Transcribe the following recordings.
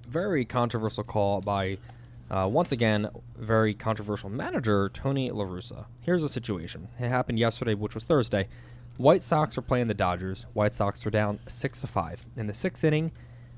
very controversial call by, once again, very controversial manager, Tony La Russa. Here's the situation. It happened yesterday, which was Thursday. White Sox are playing the Dodgers. White Sox are down 6-5. In the sixth inning,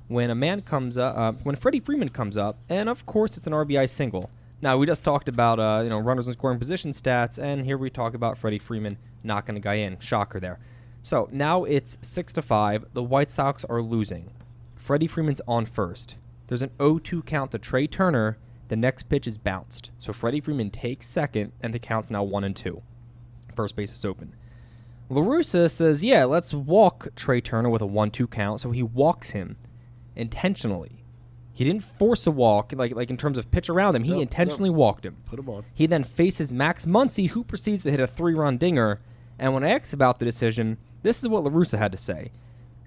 when when Freddie Freeman comes up, and of course it's an RBI single. Now, we just talked about, runners in scoring position stats, and here we talk about Freddie Freeman knocking a guy in. Shocker there. So, now it's 6-5. The White Sox are losing. Freddie Freeman's on first. There's an 0-2 count to Trey Turner. The next pitch is bounced. So, Freddie Freeman takes second, and the count's now 1-2. First base is open. La Russa says, yeah, let's walk Trey Turner with a 1-2 count. So, he walks him intentionally. He didn't force a walk, like in terms of pitch around him. He intentionally walked him. Put him on. He then faces Max Muncy, who proceeds to hit a 3-run dinger. And when asked about the decision, this is what La Russa had to say.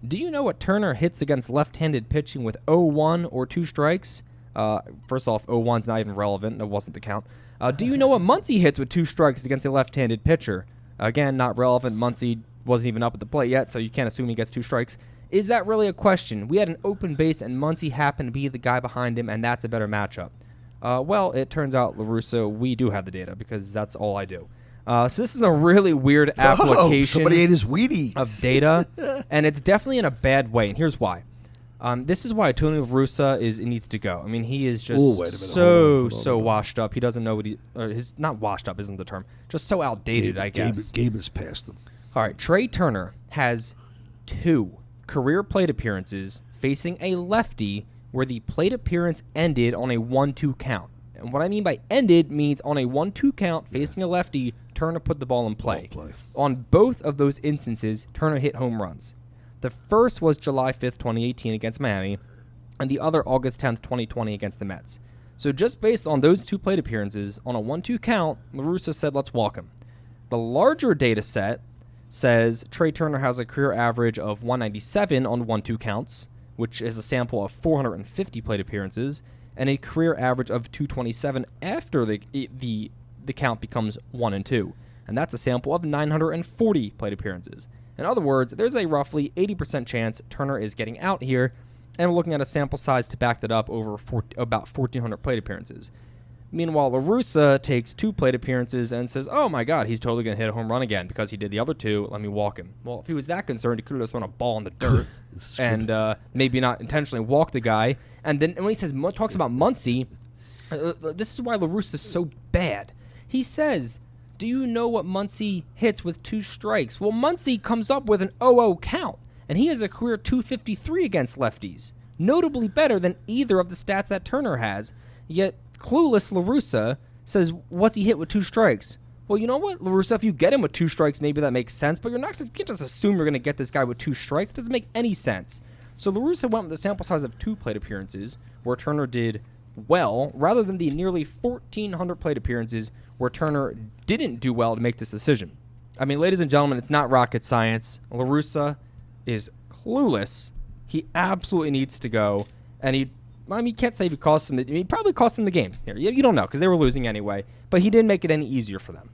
Do you know what Turner hits against left-handed pitching with 0-1 or 2 strikes? First off, 0-1's not even relevant. That wasn't the count. Do you know what Muncy hits with 2 strikes against a left-handed pitcher? Again, not relevant. Muncy wasn't even up at the plate yet, so you can't assume he gets 2 strikes. Is that really a question? We had an open base, and Muncy happened to be the guy behind him, and that's a better matchup. Well, it turns out, La Russa, we do have the data, because that's all I do. So this is a really weird application somebody ate his Wheaties. of data, and it's definitely in a bad way, and here's why. This is why Tony La Russa needs to go. I mean, he is just so washed up. He doesn't know what he's not washed up isn't the term. Just so outdated, I guess. Gabe has passed him. All right, Trey Turner has 2 career plate appearances facing a lefty where the plate appearance ended on a 1-2 count. And what I mean by ended means on a 1-2 count facing a lefty, Turner put the ball in play. On both of those instances, Turner hit home runs. The first was July 5th, 2018 against Miami, and the other August 10th, 2020 against the Mets. So just based on those 2 plate appearances, on a 1-2 count, La Russa said, let's walk him. The larger data set says Trey Turner has a career average of 197 on 1-2 counts, which is a sample of 450 plate appearances, and a career average of 227 after the count becomes 1-2, and that's a sample of 940 plate appearances. In other words, there's a roughly 80% chance Turner is getting out here, and we're looking at a sample size to back that up over about 1,400 plate appearances. Meanwhile, La Russa takes 2 plate appearances and says, oh my God, he's totally going to hit a home run again because he did the other 2. Let me walk him. Well, if he was that concerned, he could have just thrown a ball in the dirt and maybe not intentionally walk the guy. And then when he talks about Muncy, this is why La Russa is so bad. He says, do you know what Muncy hits with 2 strikes? Well, Muncy comes up with an 0-0 count, and he has a career 253 against lefties, notably better than either of the stats that Turner has. Yet clueless La Russa says, what's he hit with 2 strikes? Well, you know what, La Russa, if you get him with 2 strikes, maybe that makes sense, but you can't just assume you're going to get this guy with 2 strikes. It doesn't make any sense. So La Russa went with a sample size of 2 plate appearances, where Turner did well, rather than the nearly 1,400 plate appearances where Turner didn't do well to make this decision. I mean, ladies and gentlemen, it's not rocket science. La Russa is clueless. He absolutely needs to go, and you can't say he probably cost him the game. You don't know because they were losing anyway, but he didn't make it any easier for them.